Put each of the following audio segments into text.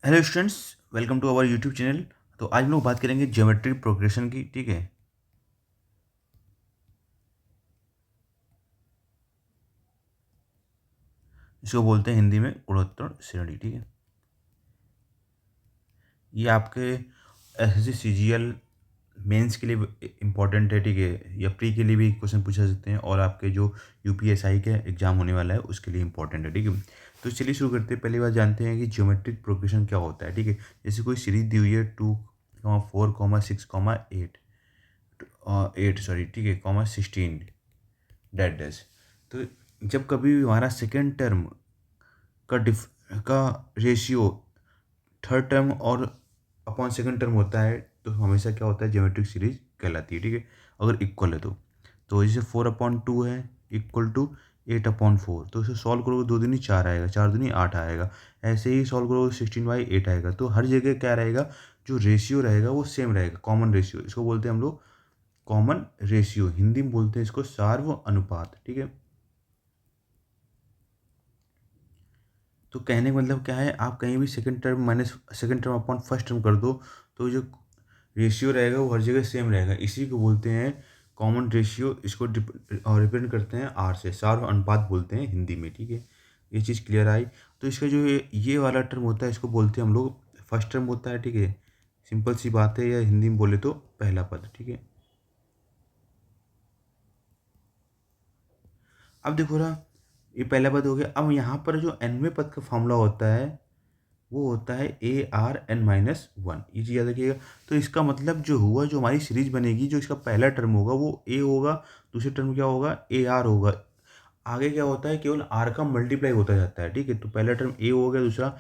Hello students, welcome to our YouTube channel. तो आज हम लोग बात करेंगे ज्योमेट्री प्रोग्रेशन की। ठीक है, इसको बोलते हैं हिंदी में गुणोत्तर श्रेणी। ठीक है, ये आपके एसएससी सीजीएल मेंस के लिए इम्पोर्टेंट है। ठीक है, या प्री के लिए भी क्वेश्चन पूछा सकते हैं, और आपके जो यूपीएसआई का एग्जाम होने वाला है उसके लिए इम्पोर्टेंट है। ठीक है, तो चलिए शुरू करते हैं। पहली बात जानते हैं कि ज्योमेट्रिक प्रोग्रेशन क्या होता है। ठीक है, जैसे कोई सीरीज दी हुई है 2, 4, 6, 8 8 सॉरी, ठीक है, 16 डेट डैश। तो जब कभी हमारा सेकेंड टर्म का डिफ का रेशियो थर्ड टर्म और अपॉन सेकेंड टर्म होता है, तो हमेशा क्या होता है, ज्योमेट्रिक सीरीज कहलाती है। ठीक है, अगर इक्वल है तो जैसे 4/2 है इक्वल टू 8/4, तो इसे सॉल्व करोगे 2 दूनी 4 आएगा, 4 दूनी 8 आएगा। ऐसे ही सॉल्व करोगे 16/8 आएगा। तो हर जगह क्या रहेगा, जो रेशियो रहेगा वो सेम रहेगा, कॉमन रेशियो। इसको बोलते हैं हम लोग कॉमन रेशियो, हिंदी में बोलते हैं इसको सार्व अनुपात। ठीक है, तो कहने का मतलब क्या है, आप कहीं भी second term minus second term upon first term कर दो, तो जो रेशियो रहेगा वो हर जगह सेम रहेगा। इसी को बोलते हैं कॉमन रेशियो। इसको रिप्रेजेंट करते हैं आर से, सार्व अनुपात बोलते हैं हिंदी में। ठीक है, ये चीज़ क्लियर आई। तो इसका जो ये वाला टर्म होता है, इसको बोलते हैं हम लोग फर्स्ट टर्म होता है। ठीक है, सिंपल सी बात है, या हिंदी में बोले तो पहला पद। ठीक है, अब देखो ना, ये पहला पद हो गया। अब यहाँ पर जो nवें पद का फॉर्मूला होता है वो होता है ARn-1। ये चीज़ याद रखिएगा। तो इसका मतलब जो हुआ, जो हमारी सीरीज बनेगी, जो इसका पहला टर्म होगा वो A होगा, दूसरा टर्म क्या होगा, AR होगा। आगे क्या होता है, केवल R का मल्टीप्लाई होता जाता है। ठीक है, तो पहला टर्म A हो गया, दूसरा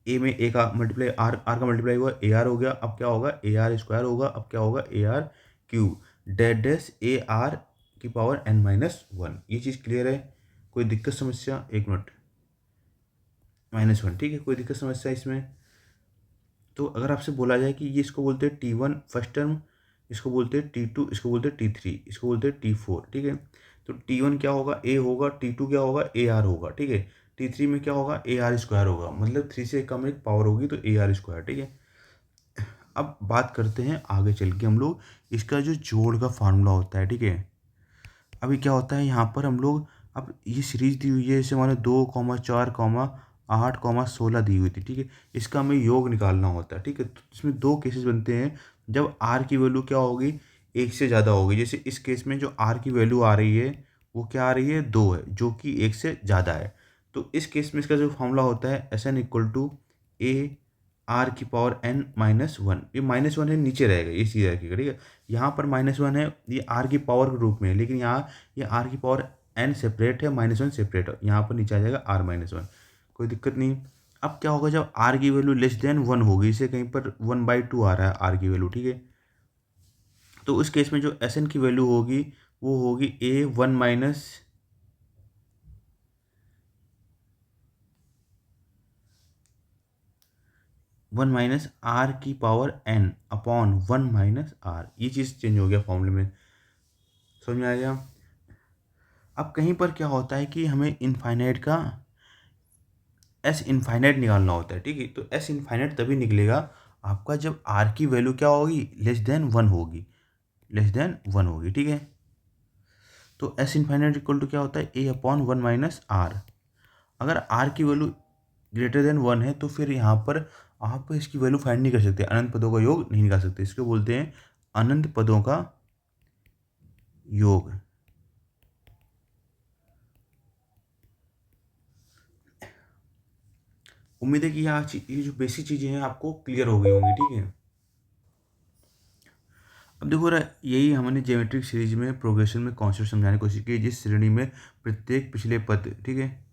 A में A का मल्टीप्लाई R का मल्टीप्लाई हुआ, AR हो गया। अब क्या होगा, AR स्क्वायर होगा। अब क्या होगा, AR cube date dash AR की पावर n-1। ये चीज़ क्लियर है? कोई दिक्कत समस्या? एक मिनट, -1। ठीक है, कोई दिक्कत समस्या इसमें? तो अगर आपसे बोला जाए कि ये इसको बोलते हैं T1 फर्स्ट टर्म, इसको बोलते हैं T2, इसको बोलते हैं T3, इसको बोलते हैं T4। ठीक है, तो T1 क्या होगा, A होगा। T2 क्या होगा, AR होगा। ठीक है, T3 में क्या होगा, AR स्क्वायर होगा। मतलब 3 से कम एक पावर होगी तो AR स्क्वायर। ठीक है, अब बात करते हैं आगे चल के हम लोग इसका जो जोड़ का फार्मूला होता है। ठीक है, अभी क्या होता है यहाँ पर हम लोग, अब ये सीरीज दी हुई है, जैसे हमारे 2, 4, 8, 16 दी हुई थी। ठीक है, इसका हमें योग निकालना होता है। ठीक है, तो इसमें दो केसेस बनते हैं, जब आर की वैल्यू क्या होगी, एक से ज़्यादा होगी। जैसे इस केस में जो आर की वैल्यू आ रही है वो क्या आ रही है, 2 है, जो कि एक से ज़्यादा है। तो इस केस में इसका जो फॉर्मूला होता है SN equal to a r की पावर n-1। ये -1 है, नीचे रहेगा, ये चीज़ रखिएगा। ठीक है, यहाँ पर -1 है, ये आर की पावर के रूप में है, लेकिन यहाँ ये आर की पावर n सेपरेट है, -1 सेपरेट है। यहाँ पर नीचे आ जाएगा r-1, कोई दिक्कत नहीं। अब क्या होगा, जब आर की वैल्यू लेस देन 1 होगी, इसे कहीं पर 1/2 आ रहा है आर की वैल्यू। ठीक है, तो उस केस में जो SN की वैल्यू होगी वो होगी A1 माइनस आर की पावर n अपॉन 1 - r। ये चीज़ चेंज हो गया फॉर्मूले में, समझ में आ गया? अब कहीं पर क्या होता है कि हमें इनफाइनाइट का एस इनफाइनाइट निकालना होता है। ठीक है, तो एस इनफाइनाइट तभी निकलेगा आपका जब आर की वैल्यू क्या होगी, लेस देन 1 होगी, लेस देन 1 होगी। ठीक है, तो एस इनफाइनाइट इक्वल टू क्या होता है, A/1 - r। अगर आर की वैल्यू ग्रेटर देन 1 है तो फिर यहाँ पर आप इसकी वैल्यू फाइंड नहीं कर सकते, अनंत पदों का योग नहीं निकाल सकते। इसको बोलते हैं अनंत पदों का योग। उम्मीद है कि ये जो बेसिक चीज़ें हैं आपको क्लियर हो गई होंगी। ठीक है, अब देखो रहा, यही हमने ज्योमेट्रिक सीरीज में प्रोग्रेशन में कॉन्सेप्ट समझाने की कोशिश की, जिस श्रेणी में प्रत्येक पिछले पद, ठीक है,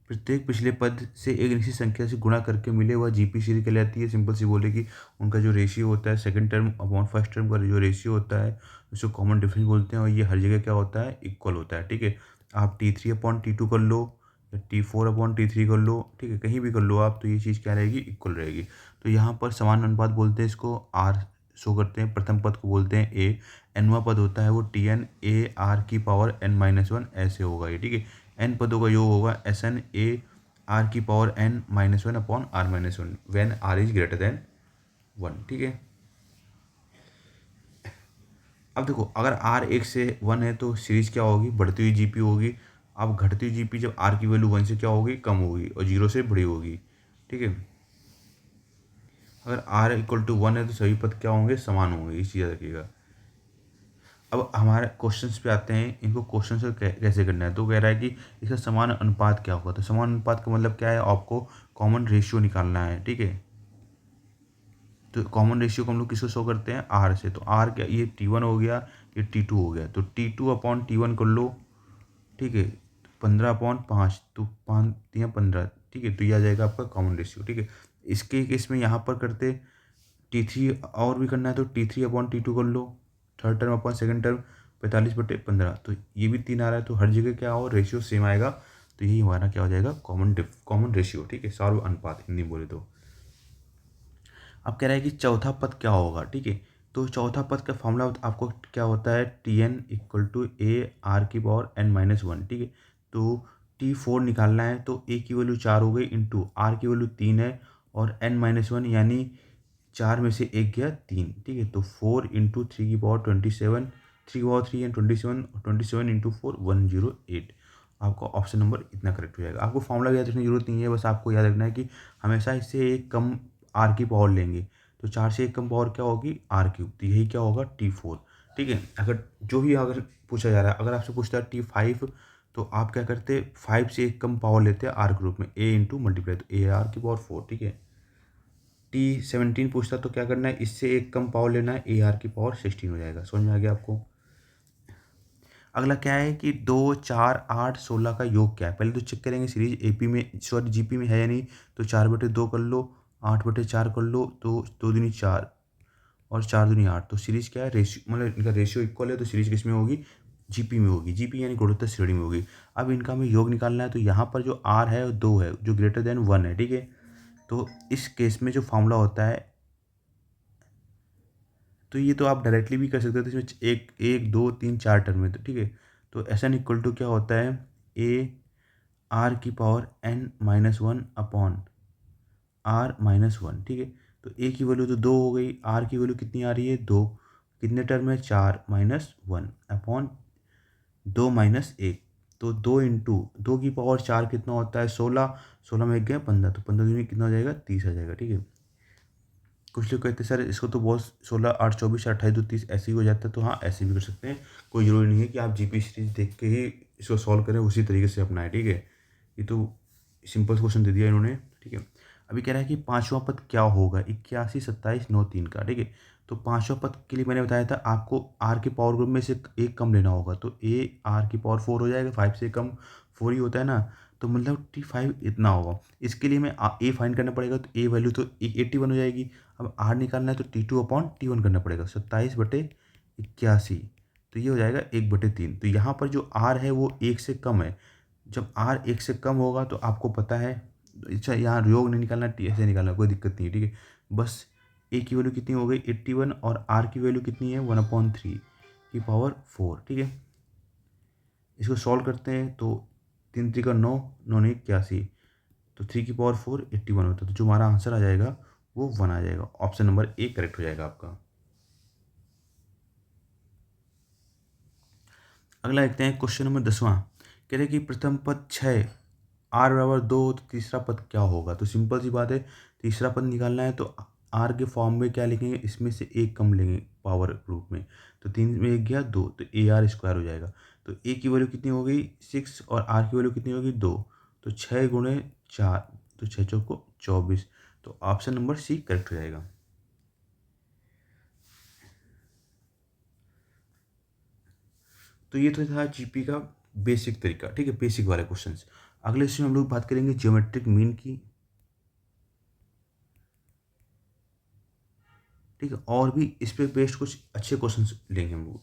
प्रत्येक पिछले पद से एक निश्चित संख्या से गुणा करके मिले वह जीपी सीरीज कहलाती है। सिंपल सी बोले कि उनका जो रेशियो होता है, second term upon first term का जो रेशियो होता है, उसको कॉमन डिफरेंस बोलते हैं, और ये हर जगह क्या होता है, इक्वल होता है। ठीक है, आप T3/T2 कर लो या T4/T3 कर लो, ठीक है, कहीं भी कर लो आप, तो ये चीज़ क्या रहेगी, इक्वल रहेगी। तो यहाँ पर समान अनुपात बोलते हैं इसको, आर शो करते हैं। प्रथम पद को बोलते हैं ए, nवां पद होता है वो Tn AR की पावर n-1, ऐसे होगा ये। ठीक है, n पदों का योग होगा SN आर की power n minus one upon r minus one when r is greater than one, ठीक है। अब देखो अगर आर एक से वन है तो सीरीज क्या होगी, बढ़ती हुई जीपी होगी। अब घटती हुई जीपी जब आर की वैल्यू वन से क्या होगी, कम होगी और जीरो से बड़ी होगी, ठीक है। अगर आर इक्वल टू वन है तो सभी पद क्या होंगे, समान होंगे, इस चीज़ रखिएगा। अब हमारे क्वेश्चंस पे आते हैं, इनको क्वेश्चन से कैसे करना है। तो कह रहा है कि इसका समान अनुपात क्या होगा। तो समान अनुपात का मतलब क्या है, आपको कॉमन रेशियो निकालना है, ठीक है। तो कॉमन रेशियो को हम लोग किसको शो करते हैं, आर से। तो आर क्या, ये T1 हो गया, ये T2 हो गया। तो T2 अपॉन T1 कर लो, ठीक है। 15/5, तो 5×3 = 15, ठीक है। तो ये आ जाएगा आपका कॉमन रेशियो, ठीक है। इसके केस में यहाँ पर करते T3 और भी करना है तो T3 अपॉन T2 कर लो, third term upon second term 45/15। तो ये भी 3 आ रहा है, तो हर जगह क्या हो, रेशियो सेम आएगा। तो यही हमारा क्या हो जाएगा, कॉमन रेशियो, ठीक है, सार्व अनुपात हिंदी बोले तो। अब कह रहा है कि चौथा पद क्या होगा, ठीक है। तो चौथा पद का फॉर्मूला आपको क्या होता है, Tn equal to a r की पावर n माइनस वन, ठीक है। तो T4 निकालना है तो a की वैल्यू 4 हो गई, इंटू आर की वैल्यू 3 है और n माइनस वन यानी 4 में से एक गया 3, ठीक है। तो 4 इंटू 3 की पावर 27, 3 की पावर 3 एंड 27, 27 इंटू 4 108। आपका ऑप्शन नंबर इतना करेक्ट हो जाएगा। आपको फॉर्मूला याद रखने की जरूरत नहीं है, बस आपको याद रखना है कि हमेशा इससे एक कम आर की पावर लेंगे। तो 4 से एक कम पावर क्या होगी, R3। तो यही क्या होगा, T4, ठीक है। अगर जो भी अगर पूछा जा रहा है, अगर आपसे पूछता है T5, तो आप क्या करते, 5 से एक कम पावर लेते हैं आर ग्रुप में, A इंटू मल्टीप्लाई, तो AR की पावर 4, ठीक है। T17 पूछता तो क्या करना है, इससे एक कम पावर लेना है, AR की पावर 16 हो जाएगा। समझ में आ गया आपको। अगला क्या है कि 2, 4, 8, 16 का योग क्या है। पहले तो चेक करेंगे सीरीज AP में, सॉरी GP में है या नहीं। तो 4/2 कर लो, 8/4 कर लो, तो 2×4 और 4×8। तो सीरीज क्या है, रेशियो, मतलब इनका रेशियो इक्वल है, तो सीरीज किस में होगी, जीपी में होगी। जीपी यानी गुणोत्तर श्रेणी में होगी। अब इनका हमें योग निकालना है, तो यहाँ पर जो आर है वो 2 है, जो ग्रेटर देन 1 है, ठीक है। तो इस केस में जो फॉर्मूला होता है, तो ये तो आप डायरेक्टली भी कर सकते हो। तो इसमें एक एक 2 3 4 टर्म है, तो ठीक है। तो SN इक्वल टू क्या होता है, ए आर की power n minus one upon r minus one, ठीक है। तो ए की वैल्यू तो 2 हो गई, आर की वैल्यू कितनी आ रही है, 2। कितने टर्म है, 4 - 1 अपॉन 2 - 1। तो 2 इंटू 2 की पावर 4 कितना होता है, 16। 16 में एक गया 15, तो 15 दूनी कितना हो जाएगा, 30 आ जाएगा, ठीक है। कुछ लोग कहते हैं सर इसको तो बहुत 16 8 24 28 2 30 ऐसे ही हो जाता है। तो हाँ, ऐसे भी कर सकते हैं। कोई ज़रूरी नहीं है कि आप GP सीरीज देख के ही इसको सॉल्व करें, उसी तरीके से अपनाएं, ठीक है। ये तो सिंपल क्वेश्चन दे दिया इन्होंने, ठीक है। अभी कह रहा है कि पांचवा पद क्या होगा, 81 27 9 3 का, ठीक है। तो पांचवा पद के लिए मैंने बताया था आपको आर के पावर ग्रुप में से एक कम लेना होगा। तो AR की पावर 4 हो जाएगा, 5 से कम 4 ही होता है ना। तो मतलब T5 इतना होगा। इसके लिए मैं ए फाइंड करना पड़ेगा, तो ए वैल्यू तो 81 हो जाएगी। अब आर निकालना है तो T2/T1 करना पड़ेगा, 27/81। तो ये हो जाएगा 1/3। तो यहाँ पर जो आर है वो एक से कम है। जब आर एक से कम होगा तो आपको पता है, अच्छा यहाँ योग नहीं निकालना, टी ऐसे निकालना, कोई दिक्कत नहीं है, ठीक है। बस ए की वैल्यू कितनी हो गई, 81, और आर की वैल्यू कितनी है, 1/3 की पावर 4, ठीक है। इसको सॉल्व करते हैं तो 3×3 = 9, 9×1 = 81। तो 3 की पावर 4 81 होता है। तो जो हमारा आंसर आ जाएगा वो 1 आ जाएगा। ऑप्शन नंबर ए करेक्ट हो जाएगा आपका। अगला देखते हैं क्वेश्चन नंबर 10वां। कह रहे कि प्रथम पद 6, R=2, तो तीसरा पद क्या होगा। तो सिंपल सी बात है, तीसरा पद निकालना है तो आर के फॉर्म में क्या लिखेंगे, इसमें से एक कम लेंगे पावर रूप में। तो 3 में एक गया 2, तो AR² हो जाएगा। तो ए की वैल्यू कितनी हो गई, 6, और आर की वैल्यू कितनी होगी, 2। तो 6×4, तो 6×4 = 24। तो ऑप्शन नंबर सी करेक्ट हो जाएगा। तो ये तो था GP का बेसिक तरीका, ठीक है, बेसिक वाले क्वेश्चंस। अगले इसमें हम लोग बात करेंगे ज्योमेट्रिक मीन की, ठीक है। और भी इस पे बेस्ड कुछ अच्छे क्वेश्चंस लेंगे हम लोग।